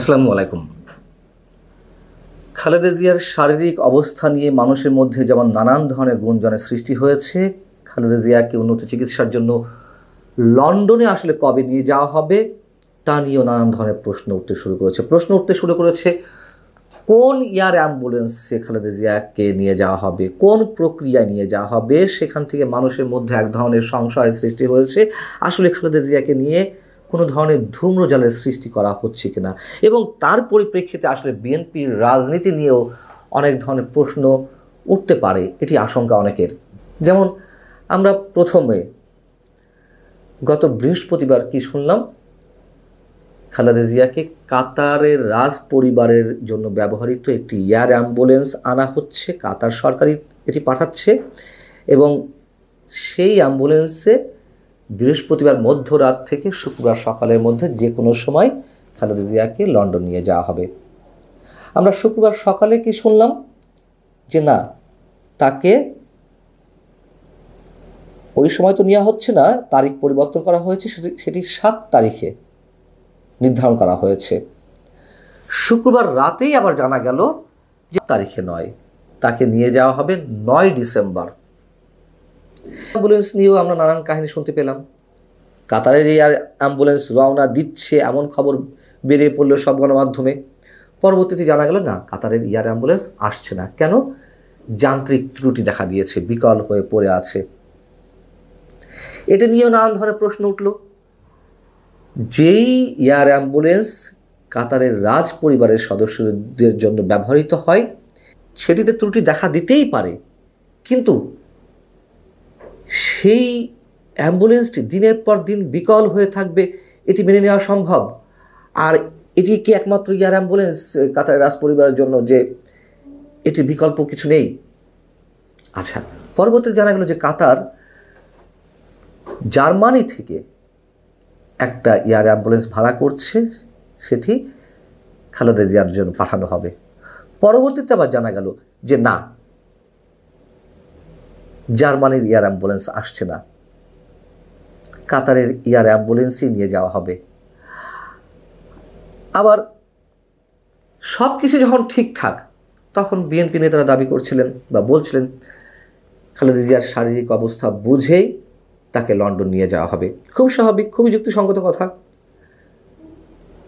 আসসালামু আলাইকুম। খালেদা জিয়ার শারীরিক অবস্থা নিয়ে মানুষের মধ্যে যেমন নানান ধরনের গুঞ্জনের সৃষ্টি হয়েছে, খালেদা জিয়াকে উন্নত চিকিৎসার জন্য লন্ডনে আসলে কবে নিয়ে যাওয়া হবে তা নিয়েও নানান ধরনের প্রশ্ন উঠতে শুরু করেছে। কোন এয়ার অ্যাম্বুলেন্সে খালেদা জিয়াকে নিয়ে যাওয়া হবে, কোন প্রক্রিয়ায় নিয়ে যাওয়া হবে, সেখান থেকে মানুষের মধ্যে এক ধরনের সংশয়ের সৃষ্টি হয়েছে। আসলে খালেদা জিয়াকে নিয়ে কোনো ধরনের ধূম্রজালের সৃষ্টি করা হচ্ছে কিনা, এবং তার পরিপ্রেক্ষিতে আসলে বিএনপির রাজনীতি নিয়েও অনেক ধরনের প্রশ্ন উঠতে পারে, এটি আশঙ্কা অনেকের। যেমন আমরা প্রথমে গত বৃহস্পতিবার কি শুনলাম, খালেদা জিয়াকে কাতারের রাজ পরিবারের জন্য ব্যবহৃত একটি এয়ার অ্যাম্বুলেন্স আনা হচ্ছে, কাতার সরকারই এটি পাঠাচ্ছে, এবং সেই অ্যাম্বুলেন্সে বৃহস্পতিবার মধ্যরাত থেকে শুক্রবার সকালের মধ্যে যে কোনো সময় খালেদা জিয়াকে লন্ডন নিয়ে যাওয়া হবে। আমরা শুক্রবার সকালে কি শুনলাম যে না, তাকে ওই সময় তো নেওয়া হচ্ছে না, তারিখ পরিবর্তন করা হয়েছে, সেটি 7 তারিখে নির্ধারণ করা হয়েছে। শুক্রবার রাতেই আবার জানা গেল যে তারিখে নয়, তাকে নিয়ে যাওয়া হবে 9 ডিসেম্বর। অ্যাম্বুলেন্স নিয়েও আমরা নানান কাহিনী শুনতে পেলাম। কাতারের এয়ার অ্যাম্বুলেন্স রওনা দিচ্ছে এমন খবর বেরিয়ে পড়ল সব গণমাধ্যমে। পরবর্তীতে জানা গেল না, কাতারের এয়ার অ্যাম্বুলেন্স আসছে না। কেন? যান্ত্রিক ত্রুটি দেখা দিয়েছে, বিকল হয়ে পড়ে আছে। এটা নিয়েও নানান ধরনের প্রশ্ন উঠল। যেই এয়ার অ্যাম্বুলেন্স কাতারের রাজ পরিবারের সদস্যদের জন্য ব্যবহৃত হয়, সেটিতে ত্রুটি দেখা দিতেই পারে, কিন্তু সেই অ্যাম্বুলেন্সটি দিনের পর দিন বিকল হয়ে থাকবে, এটি মেনে নেওয়া সম্ভব? আর এটি কি একমাত্র এয়ার অ্যাম্বুলেন্স কাতারের রাজ পরিবারের জন্য যে এটির বিকল্প কিছু নেই? আচ্ছা, পরবর্তীতে জানা গেল যে কাতার জার্মানি থেকে একটা এয়ার অ্যাম্বুলেন্স ভাড়া করছে, সেটি খালেদা জিয়ার জন্য পাঠানো হবে। পরবর্তীতে আবার জানা গেল যে না, জার্মানির এয়ার অ্যাম্বুলেন্স আসছে না, কাতারের এয়ার অ্যাম্বুলেন্সই নিয়ে যাওয়া হবে। আবার সব কিছু যখন ঠিকঠাক, তখন বিএনপি নেতারা দাবি করছিলেন বা বলছিলেন খালেদা জিয়ার শারীরিক অবস্থা বুঝেই তাকে লন্ডন নিয়ে যাওয়া হবে। খুব স্বাভাবিক, খুবই যুক্তিসঙ্গত কথা।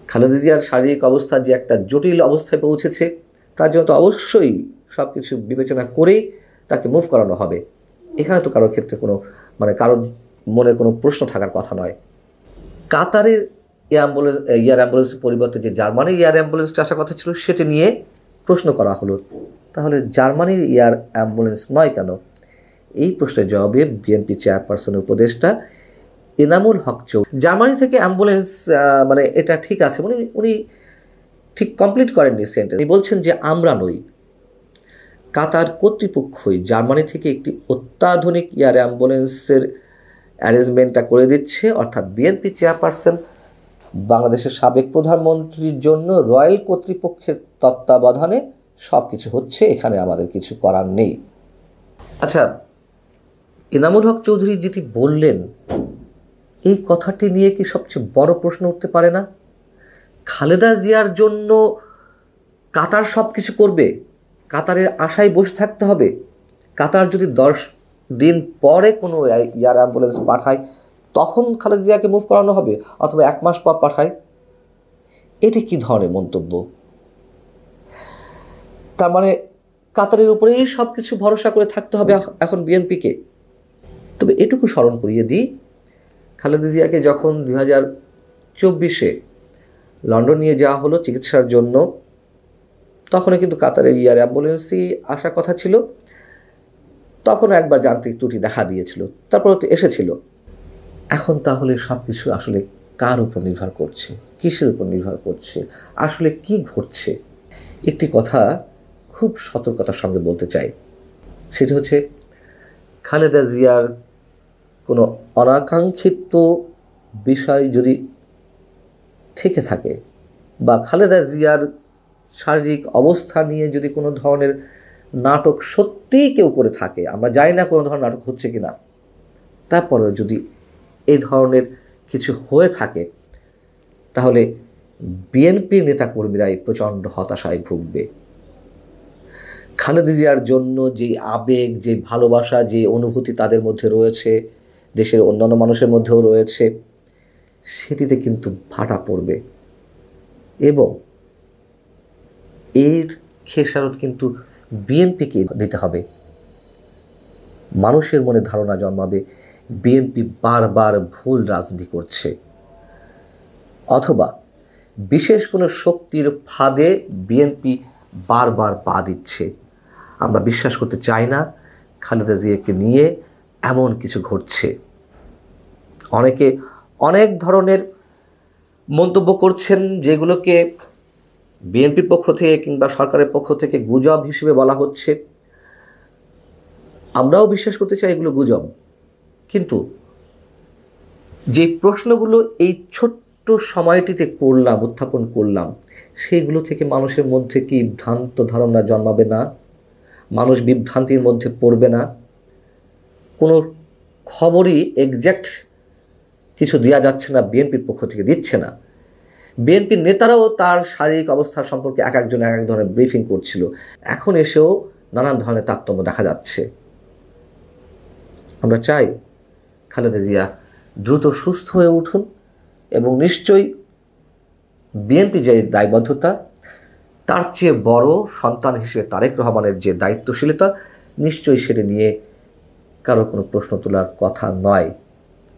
খালেদা জিয়ার শারীরিক অবস্থা যে একটা জটিল অবস্থায় পৌঁছেছে, তার জন্য তো অবশ্যই সব কিছু বিবেচনা করেই তাকে মুভ করানো হবে। এখানে তো কারোর ক্ষেত্রে কোনো কারোর মনে কোনো প্রশ্ন থাকার কথা নয়। কাতারের এয়ার অ্যাম্বুলেন্সের পরিবর্তে যে জার্মানির এয়ার অ্যাম্বুলেন্সটা আসার কথা ছিল, সেটি নিয়ে প্রশ্ন করা হলো। তাহলে জার্মানির এয়ার অ্যাম্বুলেন্স নয় কেন? এই প্রশ্নের জবাবে বিএনপি চেয়ারপারসনের উপদেষ্টা এনামুল হক চৌধুরী, জার্মানি থেকে অ্যাম্বুলেন্স এটা ঠিক আছে, উনি ঠিক কমপ্লিট করেননি সেন্টেন্স। উনি বলছেন যে আমরা নই, কাতার কর্তৃপক্ষই জার্মানি থেকে একটি অত্যাধুনিক এয়ার অ্যাম্বুলেন্সের অ্যারেঞ্জমেন্টটা করে দিচ্ছে। অর্থাৎ বিএনপি চেয়ারপারসন বাংলাদেশের সাবেক প্রধানমন্ত্রীর জন্য রয়্যাল কর্তৃপক্ষের তত্ত্বাবধানে সব কিছু হচ্ছে, এখানে আমাদের কিছু করার নেই। আচ্ছা, এনামুল হক চৌধুরী যেটি বললেন, এই কথাটি নিয়ে কি সবচেয়ে বড় প্রশ্ন উঠতে পারে না? খালেদা জিয়ার জন্য কাতার সব কিছু করবে, কাতারের আশায় বসে থাকতে হবে? কাতার যদি 10 দিন পরে কোনো এয়ার অ্যাম্বুলেন্স পাঠায়, তখন খালেদা জিয়াকে মুভ করানো হবে, অথবা 1 মাস পর পাঠায়? এটি কি ধরনের মন্তব্য? তার মানে কাতারের উপরেই সব কিছু ভরসা করে থাকতে হবে এখন বিএনপিকে? তবে এটুকু স্মরণ করিয়ে দিই, খালেদা জিয়াকে যখন 2024-এ লন্ডন নিয়ে যাওয়া হলো চিকিৎসার জন্য, তখনও কিন্তু কাতারের এয়ার অ্যাম্বুলেন্সই আসার কথা ছিল। তখনও একবার যান্ত্রিক ত্রুটি দেখা দিয়েছিল, তারপরে তো এসেছিল। এখন তাহলে সব কিছু আসলে কার উপর নির্ভর করছে, কিসের উপর নির্ভর করছে, আসলে কি ঘটছে? একটি কথা খুব সতর্কতার সঙ্গে বলতে চাই, সেটি হচ্ছে খালেদা জিয়ার কোনো অনাকাঙ্ক্ষিত বিষয় যদি থেকে থাকে, বা খালেদা জিয়ার শারীরিক অবস্থা নিয়ে যদি কোনো ধরনের নাটক সত্যিই কেউ করে থাকে, আমরা জানি না কোনো ধরনের নাটক হচ্ছে কিনা, তারপরেও যদি এই ধরনের কিছু হয়ে থাকে, তাহলে বিএনপির নেতাকর্মীরাই প্রচণ্ড হতাশায় ভুগবে। খালেদা জিয়ার জন্য যে আবেগ, যে ভালোবাসা, যে অনুভূতি তাদের মধ্যে রয়েছে, দেশের অন্যান্য মানুষের মধ্যেও রয়েছে, সেটিতে কিন্তু ভাটা পড়বে এবং এর খেসারত কিন্তু বিএনপিকে দিতে হবে। মানুষের মনে ধারণা জন্মাবে বিএনপি বারবার ভুল রাজনীতি করছে, অথবা বিশেষ কোনো শক্তির ফাঁদে বিএনপি বারবার পা দিচ্ছে। আমরা বিশ্বাস করতে চাই না খালেদা জিয়াকে নিয়ে এমন কিছু ঘটছে। অনেকে অনেক ধরনের মন্তব্য করছেন, যেগুলোকে বিএনপির পক্ষ থেকে কিংবা সরকারের পক্ষ থেকে গুজব হিসেবে বলা হচ্ছে। আমরাও বিশ্বাস করতে চাই এগুলো গুজব, কিন্তু যে প্রশ্নগুলো এই ছোট্ট সময়টিতে উত্থাপন করলাম, সেইগুলো থেকে মানুষের মধ্যে কি ভ্রান্ত ধারণা জন্মাবে না? মানুষ বিভ্রান্তির মধ্যে পড়বে না? কোনো খবরই এক্স্যাক্ট কিছু দেওয়া যাচ্ছে না, বিএনপির পক্ষ থেকে দিচ্ছে না। বিএনপির নেতারাও তার শারীরিক অবস্থা সম্পর্কে এক একজন এক এক ধরনের ব্রিফিং করছিল, এখন এসেও নানান ধরনের তারতম্য দেখা যাচ্ছে। আমরা চাই খালেদা জিয়া দ্রুত সুস্থ হয়ে উঠুন এবং নিশ্চয়ই বিএনপি যে দায়বদ্ধতা, তার চেয়ে বড় সন্তান হিসেবে তারেক রহমানের যে দায়িত্বশীলতা, নিশ্চয়ই সেটা নিয়ে কারো কোনো প্রশ্ন তোলার কথা নয়।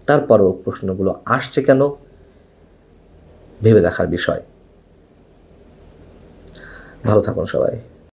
তারপরও প্রশ্নগুলো আসছে কেন, ভেবে দেখার বিষয়। ভালো থাকুন সবাই।